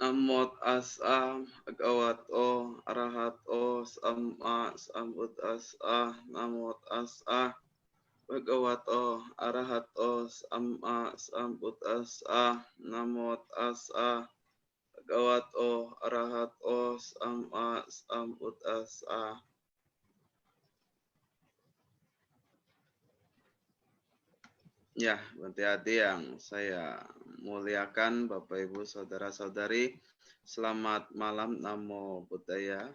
Amot asam, agawat o, arahat o, sama, sambut asa, namot asa, agawat o, arahat o, sama, sambut asa, namot asa, agawat o, arahat o, sama, sambut asa. Ya, hati-hati yang saya muliakan Bapak Ibu Saudara-saudari. Selamat malam, Namo Buddhaya.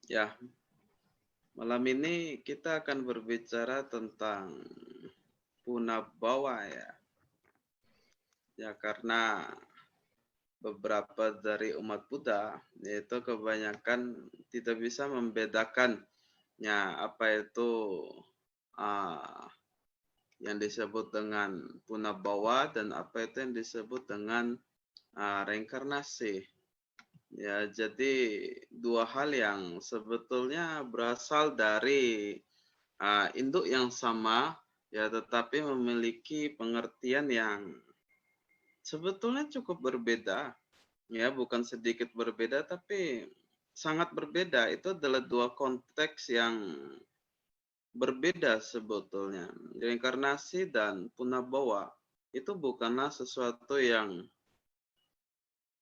Ya, malam ini kita akan berbicara tentang Punabbawa ya. Ya, karena beberapa dari umat Buddha yaitu kebanyakan tidak bisa membedakan ya apa itu uh, yang disebut dengan Punabbawa dan apa itu yang disebut dengan reinkarnasi. Ya, jadi dua hal yang sebetulnya berasal dari induk yang sama, ya tetapi memiliki pengertian yang sebetulnya cukup berbeda. Ya, bukan sedikit berbeda, tapi sangat berbeda. Itu adalah dua konteks yang berbeda sebetulnya. Reinkarnasi dan Punabbawa itu bukanlah sesuatu yang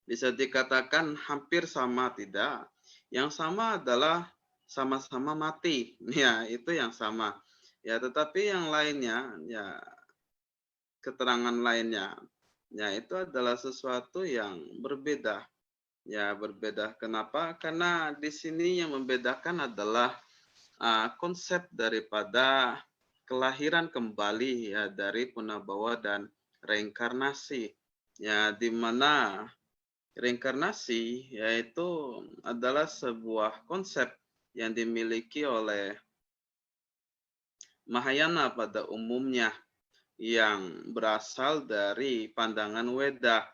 bisa dikatakan hampir sama, tidak. Yang sama adalah sama-sama mati. Ya, itu yang sama. Ya, tetapi yang lainnya, ya keterangan lainnya, ya itu adalah sesuatu yang berbeda. Ya, berbeda. Kenapa? Karena di sini yang membedakan adalah konsep daripada kelahiran kembali ya dari Punabbawa dan reinkarnasi. Ya, di mana reinkarnasi yaitu adalah sebuah konsep yang dimiliki oleh Mahayana pada umumnya yang berasal dari pandangan Weda.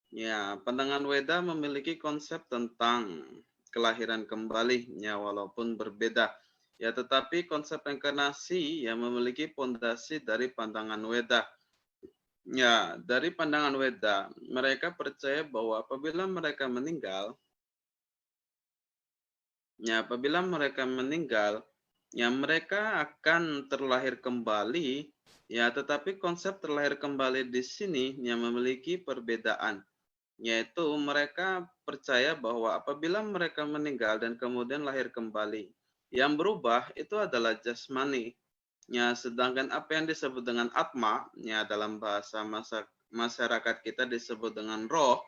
Ya, pandangan Weda memiliki konsep tentang kelahiran kembali ya walaupun berbeda. Ya, tetapi konsep reinkarnasi yang memiliki pondasi dari pandangan Weda. Ya, dari pandangan Weda, mereka percaya bahwa apabila mereka meninggal, ya mereka akan terlahir kembali, ya tetapi konsep terlahir kembali di sini yang memiliki perbedaan, yaitu mereka percaya bahwa apabila mereka meninggal dan kemudian lahir kembali, yang berubah itu adalah jasmani. Ya, sedangkan apa yang disebut dengan atma, ya dalam bahasa masyarakat kita disebut dengan roh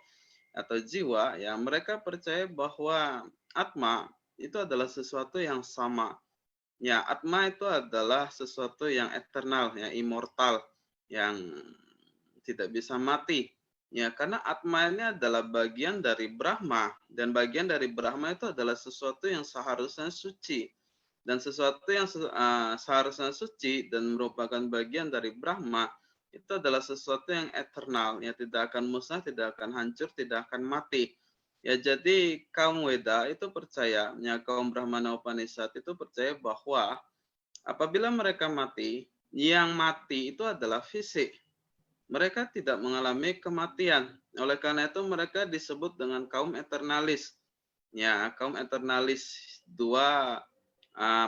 atau jiwa, ya mereka percaya bahwa atma itu adalah sesuatu yang sama. Ya, atma itu adalah sesuatu yang eternal, ya immortal, yang tidak bisa mati. Ya, karena atma ini adalah bagian dari Brahma dan bagian dari Brahma itu adalah sesuatu yang seharusnya suci. Dan sesuatu yang seharusnya suci dan merupakan bagian dari Brahma itu adalah sesuatu yang eternal, yang tidak akan musnah, tidak akan hancur, tidak akan mati. Ya, jadi kaum Weda itu percaya, ya kaum Brahmana Upanishad itu percaya bahwa apabila mereka mati, yang mati itu adalah fisik. Mereka tidak mengalami kematian. Oleh karena itu mereka disebut dengan kaum eternalis. Ya, kaum eternalis dua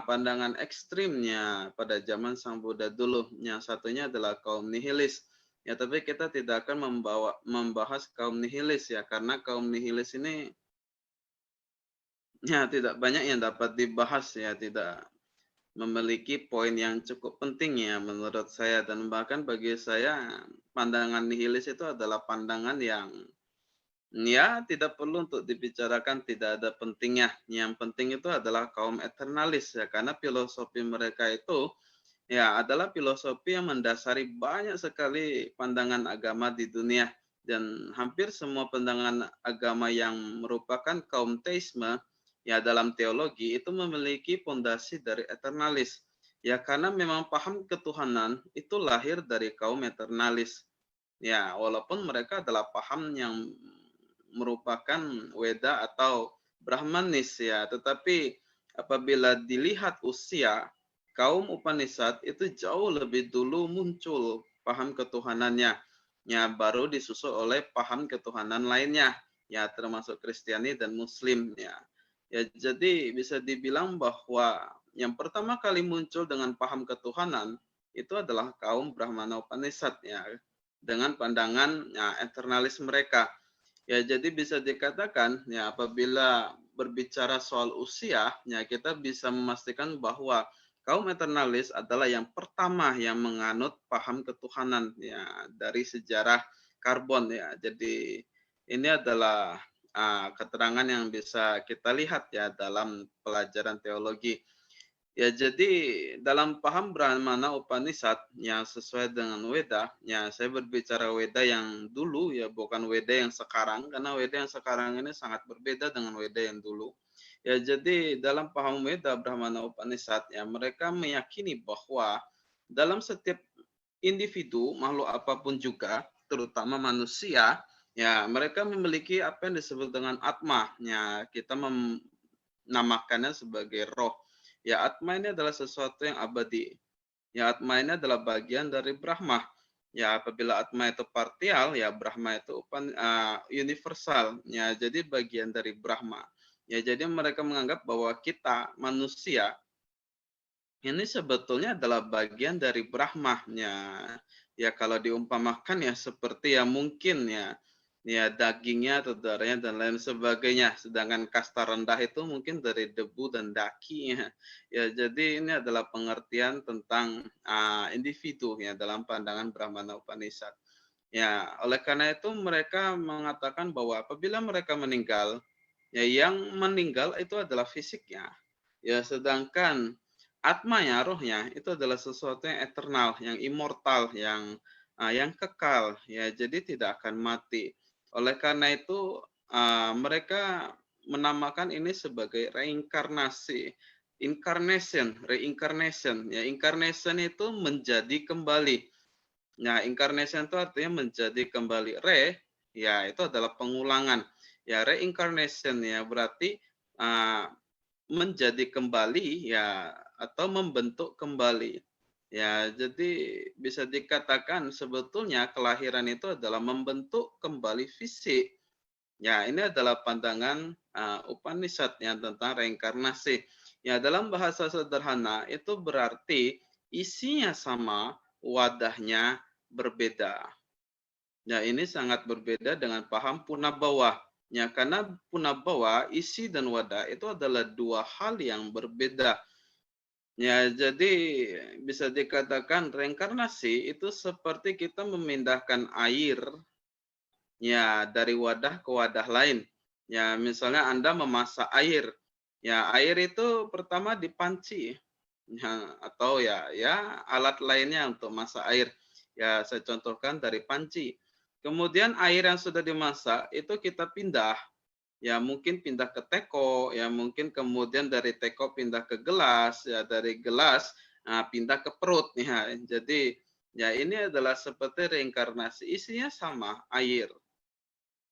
pandangan ekstrimnya pada zaman Sang Buddha dulu. Yang satunya adalah kaum nihilis. Ya, tapi kita tidak akan membahas kaum nihilis ya, karena kaum nihilis ini ya tidak banyak yang dapat dibahas ya, tidak memiliki poin yang cukup penting ya menurut saya, dan bahkan bagi saya pandangan nihilis itu adalah pandangan yang ya tidak perlu untuk dibicarakan, tidak ada pentingnya. Yang penting itu adalah kaum eternalis ya, karena filosofi mereka itu ya adalah filosofi yang mendasari banyak sekali pandangan agama di dunia, dan hampir semua pandangan agama yang merupakan kaum teisme ya dalam teologi itu memiliki pondasi dari eternalis. Ya, karena memang paham ketuhanan itu lahir dari kaum eternalis. Ya, walaupun mereka adalah paham yang merupakan Weda atau Brahmanis ya, tetapi apabila dilihat usia, kaum Upanishad itu jauh lebih dulu muncul paham ketuhanannya. Ya, baru disusul oleh paham ketuhanan lainnya, ya termasuk Kristiani dan Muslim ya. Ya, jadi bisa dibilang bahwa yang pertama kali muncul dengan paham ketuhanan itu adalah kaum Brahmana Upanishad ya, dengan pandangan ya, eternalis mereka. Ya, jadi bisa dikatakan ya apabila berbicara soal usia, ya kita bisa memastikan bahwa kaum eternalis adalah yang pertama yang menganut paham ketuhanan ya dari sejarah karbon ya. Jadi ini adalah keterangan yang bisa kita lihat ya dalam pelajaran teologi. Ya, jadi dalam paham Brahmana Upanishad yang sesuai dengan Weda, ya saya berbicara Weda yang dulu ya, bukan Weda yang sekarang, karena Weda yang sekarang ini sangat berbeda dengan Weda yang dulu. Ya, jadi dalam paham Weda Brahmana Upanishad, ya mereka meyakini bahwa dalam setiap individu, makhluk apapun juga, terutama manusia, ya mereka memiliki apa yang disebut dengan atma. Ya, kita menamakannya sebagai roh. Ya, Atma ini adalah sesuatu yang abadi. Ya, Atma ini adalah bagian dari Brahma. Ya, apabila Atma itu partial, ya Brahma itu universal. Ya, jadi bagian dari Brahma. Ya, jadi mereka menganggap bahwa kita manusia ini sebetulnya adalah bagian dari Brahma. Ya kalau diumpamakan ya seperti ya mungkin ya dagingnya atau darahnya dan lain sebagainya. Sedangkan kasta rendah itu mungkin dari debu dan daki ya. Ya jadi ini adalah pengertian tentang individu ya dalam pandangan Brahmana Upanishad. Ya, oleh karena itu mereka mengatakan bahwa apabila mereka meninggal, ya yang meninggal itu adalah fisiknya. Ya, sedangkan atmanya, rohnya itu adalah sesuatu yang eternal, yang immortal, yang kekal, ya jadi tidak akan mati. Oleh karena itu mereka menamakan ini sebagai reinkarnasi, incarnation, reincarnation. Ya, incarnation itu menjadi kembali. Nah, incarnation itu artinya menjadi kembali. Ya itu adalah pengulangan. Ya, reincarnation ya berarti uh, menjadi kembali ya atau membentuk kembali. Ya, jadi bisa dikatakan sebetulnya kelahiran itu adalah membentuk kembali fisik. Ya, ini adalah pandangan Upanishad yang tentang reinkarnasi. Ya, dalam bahasa sederhana itu berarti isinya sama, wadahnya berbeda. Ya, ini sangat berbeda dengan paham punabbawa. Ya, karena punabbawa, isi dan wadah itu adalah dua hal yang berbeda. Ya, jadi bisa dikatakan reinkarnasi itu seperti kita memindahkan air ya dari wadah ke wadah lain. Ya, misalnya Anda memasak air. Ya, air itu pertama dipanci. Ya, atau ya alat lainnya untuk masak air. Ya, saya contohkan dari panci. Kemudian air yang sudah dimasak itu kita pindah. Ya, mungkin pindah ke teko, ya mungkin kemudian dari teko pindah ke gelas, ya dari gelas pindah ke perut ya. Jadi ya ini adalah seperti reinkarnasi. Isinya sama, air.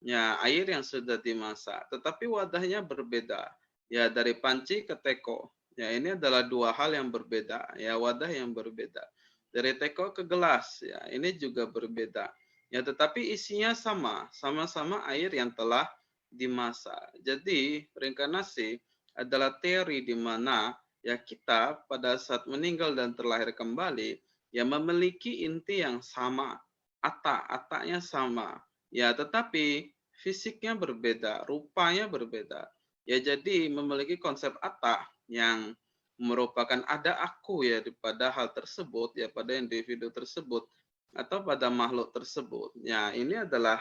Ya, air yang sudah dimasak, tetapi wadahnya berbeda. Ya, dari panci ke teko. Ya, ini adalah dua hal yang berbeda. Ya, wadah yang berbeda. Dari teko ke gelas, ya, ini juga berbeda. Ya, tetapi isinya sama, sama-sama air yang telah dimasak. Jadi, reinkarnasi adalah teori di mana ya kita pada saat meninggal dan terlahir kembali, ya memiliki inti yang sama, ataknya sama. Ya, tetapi fisiknya berbeda, rupanya berbeda. Ya, jadi memiliki konsep atta yang merupakan ada aku ya pada hal tersebut, ya pada individu tersebut atau pada makhluk tersebut. Ya, ini adalah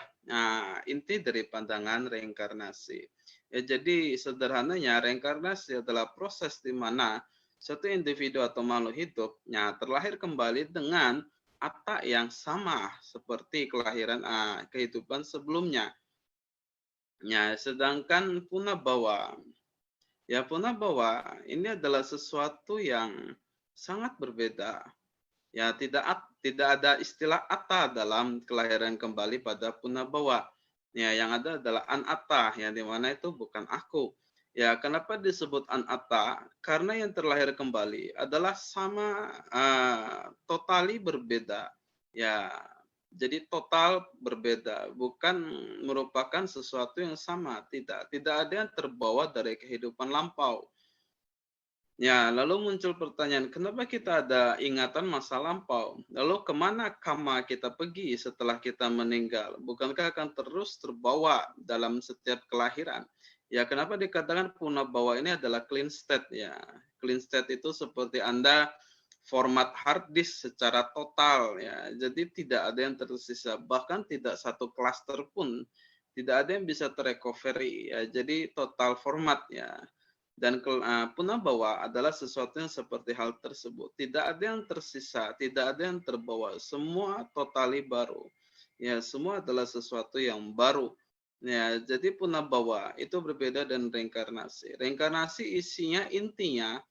inti dari pandangan reinkarnasi. Ya, jadi sederhananya reinkarnasi adalah proses di mana satu individu atau makhluk hidup ya terlahir kembali dengan atta yang sama seperti kelahiran kehidupan sebelumnya. Ya, sedangkan punabbawa, ya punabbawa ini adalah sesuatu yang sangat berbeda. Ya, tidak ada istilah atta dalam kelahiran kembali pada punabbawa. Ya, yang ada adalah anatta, yang dimana itu bukan aku. Ya, kenapa disebut anatta? Karena yang terlahir kembali adalah sama totali berbeda. Ya, Jadi total berbeda, bukan merupakan sesuatu yang sama, tidak ada yang terbawa dari kehidupan lampau. Ya, lalu muncul pertanyaan, kenapa kita ada ingatan masa lampau? Lalu kemana karma kita pergi setelah kita meninggal? Bukankah akan terus terbawa dalam setiap kelahiran? Ya, kenapa dikatakan punah bawa ini adalah clean state? Ya, clean state itu seperti Anda format hard disk secara total. Ya, jadi tidak ada yang tersisa, bahkan tidak satu cluster pun tidak ada yang bisa terrecovery. Ya, jadi total format ya. Dan punah bawa adalah sesuatu yang seperti hal tersebut. Tidak ada yang tersisa, tidak ada yang terbawa. Semua totali baru. Ya, semua adalah sesuatu yang baru. Ya, jadi punah bawa itu berbeda dengan reinkarnasi. Reinkarnasi isinya intinya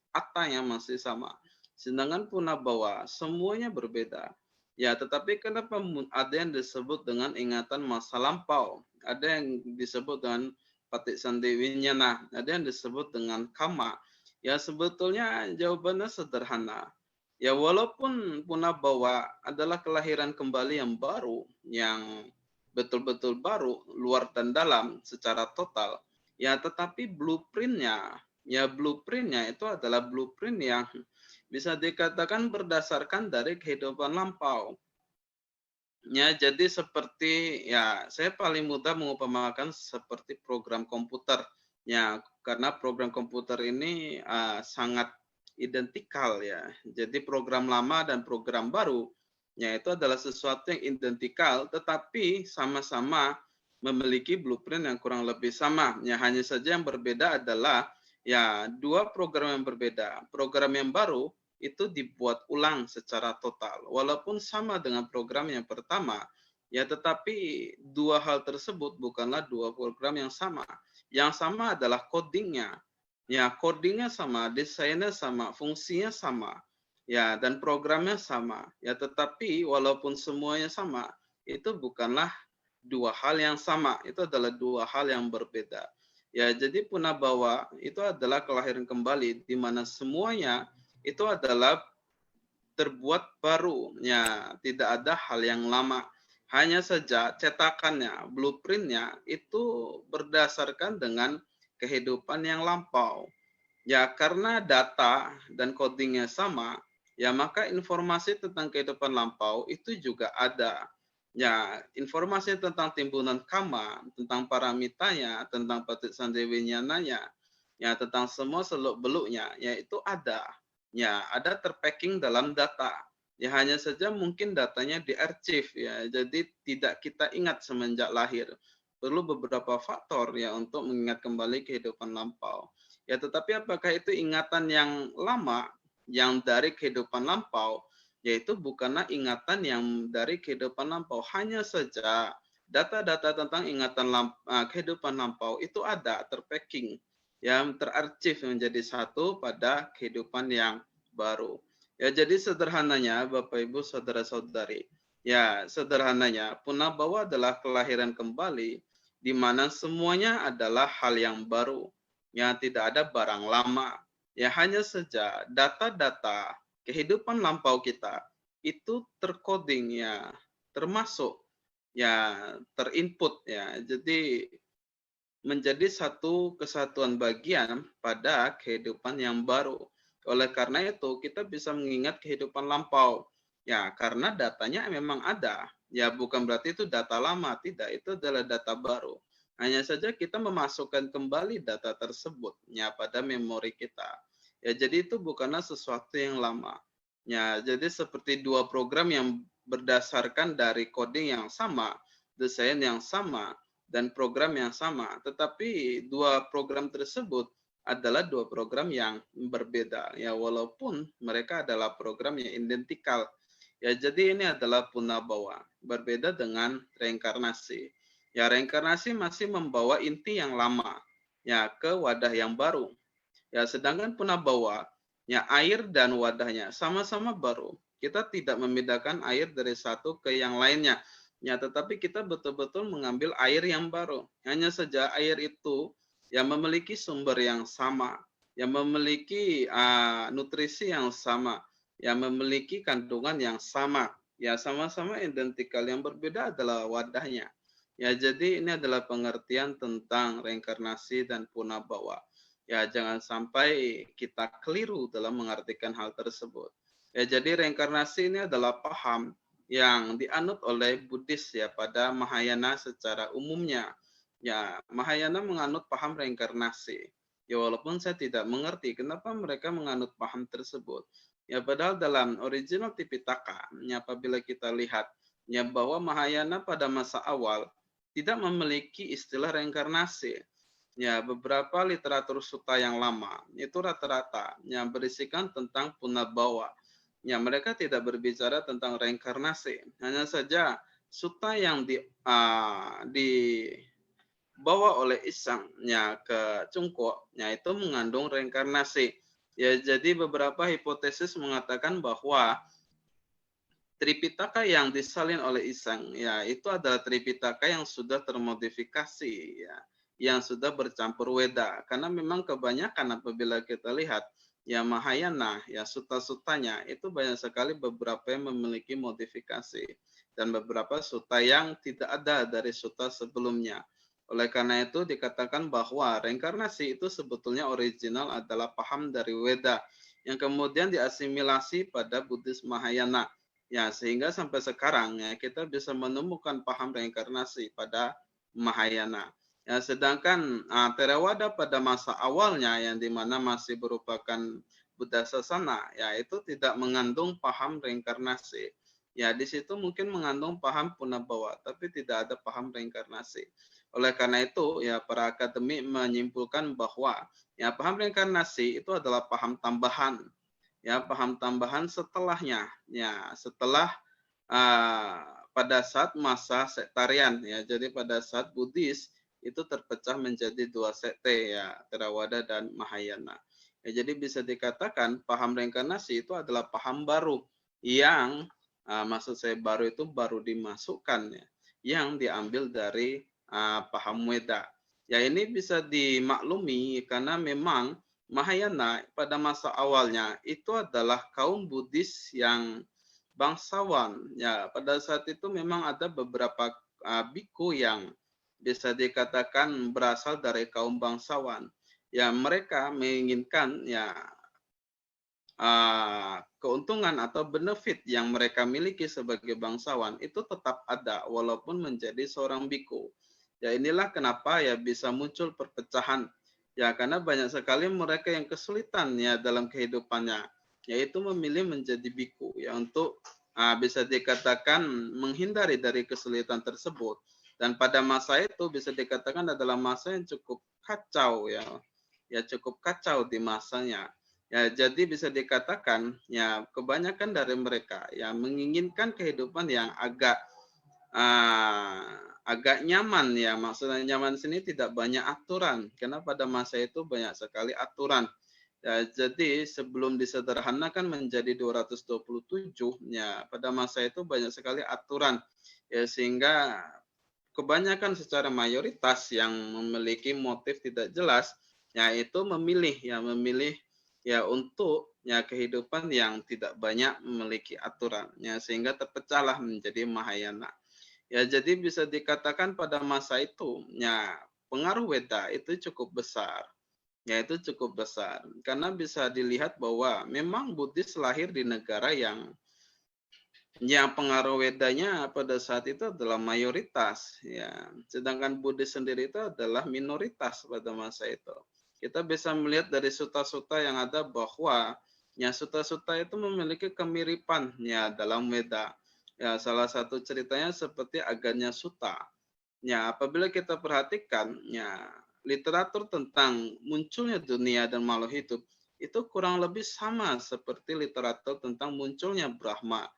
yang masih sama. Sedangkan punah bawa semuanya berbeda. Ya, tetapi kenapa ada yang disebut dengan ingatan masa lampau? Ada yang disebut dengan patik sandewinya. Nah, ada yang disebut dengan kama. Ya, sebetulnya jawabannya sederhana. Ya, walaupun punah bawa adalah kelahiran kembali yang baru, yang betul-betul baru, luar dan dalam secara total, ya tetapi blueprintnya itu adalah blueprint yang bisa dikatakan berdasarkan dari kehidupan lampau. Ya, jadi seperti ya saya paling mudah mengumpamakan seperti program komputer. Ya, karena program komputer ini sangat identikal ya. Jadi program lama dan program baru ya itu adalah sesuatu yang identikal tetapi sama-sama memiliki blueprint yang kurang lebih sama. Ya, hanya saja yang berbeda adalah ya dua program yang berbeda. Program yang baru itu dibuat ulang secara total. Walaupun sama dengan program yang pertama, ya tetapi dua hal tersebut bukanlah dua program yang sama. Yang sama adalah codingnya. Ya, codingnya sama, desainnya sama, fungsinya sama. Ya, dan programnya sama. Ya, tetapi walaupun semuanya sama, itu bukanlah dua hal yang sama. Itu adalah dua hal yang berbeda. Ya, jadi punah bawa itu adalah kelahiran kembali di mana semuanya itu adalah terbuat baru, ya tidak ada hal yang lama. Hanya saja cetakannya, blueprintnya itu berdasarkan dengan kehidupan yang lampau. Ya karena data dan codingnya sama, ya maka informasi tentang kehidupan lampau itu juga ada. Ya informasi tentang timbunan kama, tentang paramitanya, tentang patik sandewinyanya, ya tentang semua seluk beluknya, ya itu ada. Ya, ada terpacking dalam data. Ya hanya saja mungkin datanya diarsip ya. Jadi tidak kita ingat semenjak lahir. Perlu beberapa faktor ya untuk mengingat kembali kehidupan lampau. Ya, tetapi apakah itu ingatan yang lama yang dari kehidupan lampau? Yaitu bukanlah ingatan yang dari kehidupan lampau. Hanya saja data-data tentang kehidupan lampau itu ada terpacking yang terarsip menjadi satu pada kehidupan yang baru. Ya, jadi sederhananya Bapak Ibu saudara-saudari, ya sederhananya punah bawa adalah kelahiran kembali di mana semuanya adalah hal yang baru. Ya, tidak ada barang lama. Ya, hanya saja data-data kehidupan lampau kita itu tercoding ya, termasuk ya terinput ya. Jadi menjadi satu kesatuan bagian pada kehidupan yang baru. Oleh karena itu, kita bisa mengingat kehidupan lampau. Ya, karena datanya memang ada. Ya, bukan berarti itu data lama, tidak. Itu adalah data baru. Hanya saja kita memasukkan kembali data tersebut ya pada memori kita. Ya, jadi itu bukanlah sesuatu yang lama. Ya, jadi seperti dua program yang berdasarkan dari coding yang sama, desain yang sama, dan program yang sama, tetapi dua program tersebut adalah dua program yang berbeda ya walaupun mereka adalah program yang identikal. Ya jadi ini adalah punah bawa, berbeda dengan reinkarnasi. Ya reinkarnasi masih membawa inti yang lama ya ke wadah yang baru. Ya sedangkan punah bawa ya air dan wadahnya sama-sama baru. Kita tidak membedakan air dari satu ke yang lainnya. Ya, tetapi kita betul-betul mengambil air yang baru. Hanya saja air itu yang memiliki sumber yang sama, yang memiliki nutrisi yang sama, yang memiliki kandungan yang sama. ya sama-sama identikal, yang berbeda adalah wadahnya. Ya, jadi ini adalah pengertian tentang reinkarnasi dan punabawa. Ya, jangan sampai kita keliru dalam mengartikan hal tersebut. Ya, jadi reinkarnasi ini adalah paham yang dianut oleh Buddhis ya pada Mahayana secara umumnya. Ya, Mahayana menganut paham reinkarnasi. Ya, walaupun saya tidak mengerti kenapa mereka menganut paham tersebut. Ya, padahal dalam original Tipitaka, ya, apabila kita lihat ya bahwa Mahayana pada masa awal tidak memiliki istilah reinkarnasi. Ya, beberapa literatur sutta yang lama itu rata-rata yang berisikan tentang punabawa. Ya, mereka tidak berbicara tentang reinkarnasi. Hanya saja sutta yang dibawa oleh Isang ya ke Cungko, ya itu mengandung reinkarnasi. Ya, jadi beberapa hipotesis mengatakan bahwa Tripitaka yang disalin oleh Isang ya itu adalah Tripitaka yang sudah termodifikasi ya, yang sudah bercampur Weda, karena memang kebanyakan apabila kita lihat ya Mahayana ya sutta-suttanya itu banyak sekali beberapa yang memiliki modifikasi dan beberapa sutta yang tidak ada dari sutta sebelumnya. Oleh karena itu dikatakan bahwa reinkarnasi itu sebetulnya original adalah paham dari Weda yang kemudian diasimilasi pada Buddhis Mahayana. Ya, sehingga sampai sekarang ya kita bisa menemukan paham reinkarnasi pada Mahayana. Ya, sedangkan Theravada pada masa awalnya yang dimana masih merupakan Buddha Sasana, ya itu tidak mengandung paham reinkarnasi. Ya, di situ mungkin mengandung paham punabawa, tapi tidak ada paham reinkarnasi. Oleh karena itu, ya para akademik menyimpulkan bahwa ya paham reinkarnasi itu adalah paham tambahan ya paham tambahan setelahnya ya setelah pada saat masa sektarian ya jadi pada saat Buddhis itu terpecah menjadi dua sekte ya Theravada dan Mahayana ya jadi bisa dikatakan paham reinkarnasi itu adalah paham baru yang maksud saya baru itu baru dimasukkan ya yang diambil dari paham Weda ya ini bisa dimaklumi karena memang Mahayana pada masa awalnya itu adalah kaum Buddhis yang bangsawan. Ya, pada saat itu memang ada beberapa biku yang bisa dikatakan berasal dari kaum bangsawan. Ya, mereka menginginkan ya keuntungan atau benefit yang mereka miliki sebagai bangsawan itu tetap ada walaupun menjadi seorang biku. Ya inilah kenapa ya bisa muncul perpecahan. Ya karena banyak sekali mereka yang kesulitan ya dalam kehidupannya, yaitu memilih menjadi biku ya untuk bisa dikatakan menghindari dari kesulitan tersebut. Dan pada masa itu bisa dikatakan adalah masa yang cukup kacau ya. Ya cukup kacau di masanya. Ya, jadi bisa dikatakan ya kebanyakan dari mereka yang menginginkan kehidupan yang agak nyaman ya. Maksudnya nyaman sini tidak banyak aturan karena pada masa itu banyak sekali aturan. Ya, jadi sebelum disederhanakan menjadi 227 ya pada masa itu banyak sekali aturan ya sehingga kebanyakan secara mayoritas yang memiliki motif tidak jelas yaitu memilih ya untuk ya kehidupan yang tidak banyak memiliki aturan ya sehingga terpecahlah menjadi Mahayana. Ya jadi bisa dikatakan pada masa itu ya pengaruh Weda itu cukup besar. Ya itu cukup besar karena bisa dilihat bahwa memang Buddhis lahir di negara yang pengaruh Wedanya pada saat itu adalah mayoritas ya. Sedangkan Buddhis sendiri itu adalah minoritas pada masa itu. Kita bisa melihat dari sutta-sutta yang ada bahwa ya sutta-sutta itu memiliki kemiripan ya dalam Weda. Ya salah satu ceritanya seperti Aganya Sutta. Ya apabila kita perhatikan ya literatur tentang munculnya dunia dan makhluk hidup itu kurang lebih sama seperti literatur tentang munculnya Brahma.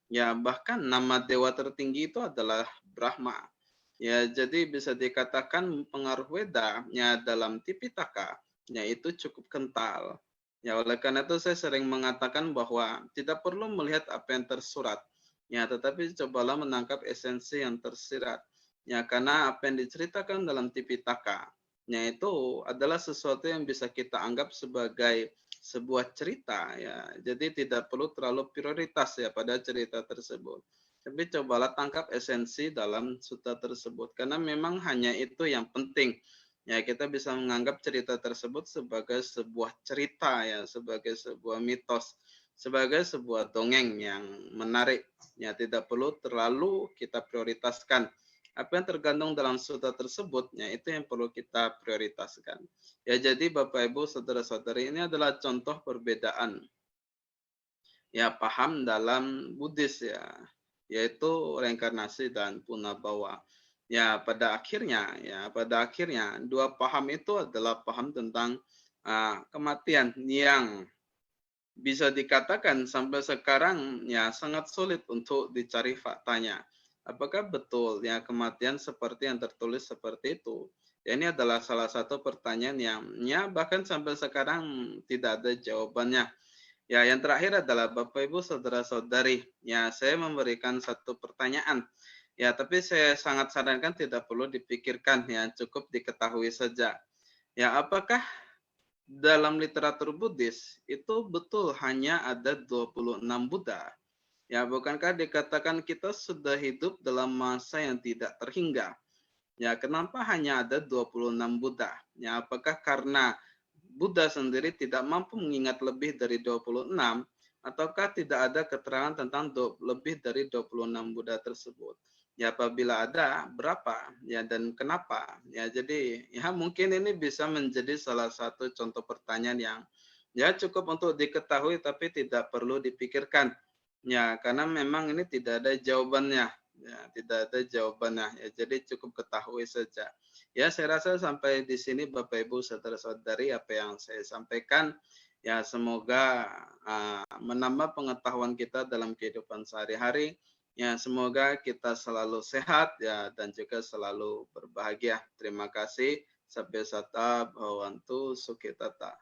Ya, bahkan nama dewa tertinggi itu adalah Brahma. Ya, jadi bisa dikatakan pengaruh Weda ya dalam Tipitaka ya itu cukup kental. Ya, oleh karena itu saya sering mengatakan bahwa tidak perlu melihat apa yang tersurat. Ya, tetapi cobalah menangkap esensi yang tersirat. Ya, karena apa yang diceritakan dalam Tipitaka ya itu adalah sesuatu yang bisa kita anggap sebagai sebuah cerita ya. Jadi tidak perlu terlalu prioritas ya pada cerita tersebut. tapi cobalah tangkap esensi dalam sutta tersebut karena memang hanya itu yang penting. Ya, kita bisa menganggap cerita tersebut sebagai sebuah cerita ya, sebagai sebuah mitos, sebagai sebuah dongeng yang menarik. Ya, tidak perlu terlalu kita prioritaskan. Apa yang tergantung dalam sutta tersebut, ya itu yang perlu kita prioritaskan. Ya, jadi Bapak Ibu saudara-saudari, ini adalah contoh perbedaan ya paham dalam Buddhis ya, yaitu reinkarnasi dan punabawa. Ya pada akhirnya dua paham itu adalah paham tentang kematian yang bisa dikatakan sampai sekarang ya sangat sulit untuk dicari faktanya. Apakah betul ya kematian seperti yang tertulis seperti itu? Ya, ini adalah salah satu pertanyaan yang ya bahkan sampai sekarang tidak ada jawabannya. Ya, yang terakhir adalah Bapak Ibu saudara-saudari. Ya, saya memberikan satu pertanyaan. Ya, tapi saya sangat sarankan tidak perlu dipikirkan ya, cukup diketahui saja. Ya, apakah dalam literatur Buddhis itu betul hanya ada 26 Buddha? Ya, bukankah dikatakan kita sudah hidup dalam masa yang tidak terhingga? Ya, kenapa hanya ada 26 Buddha? Ya, apakah karena Buddha sendiri tidak mampu mengingat lebih dari 26 ataukah tidak ada keterangan tentang lebih dari 26 Buddha tersebut? Ya, apabila ada, berapa? Ya, dan kenapa? Ya, jadi ya mungkin ini bisa menjadi salah satu contoh pertanyaan yang ya cukup untuk diketahui tapi tidak perlu dipikirkan. Ya, karena memang ini tidak ada jawabannya. Ya, tidak ada jawabannya. Ya, jadi cukup ketahui saja. Ya, saya rasa sampai di sini Bapak Ibu saudara-saudari apa yang saya sampaikan. Ya, semoga menambah pengetahuan kita dalam kehidupan sehari-hari. Ya, semoga kita selalu sehat ya dan juga selalu berbahagia. Terima kasih. Sampai sata bhawantu sukitata.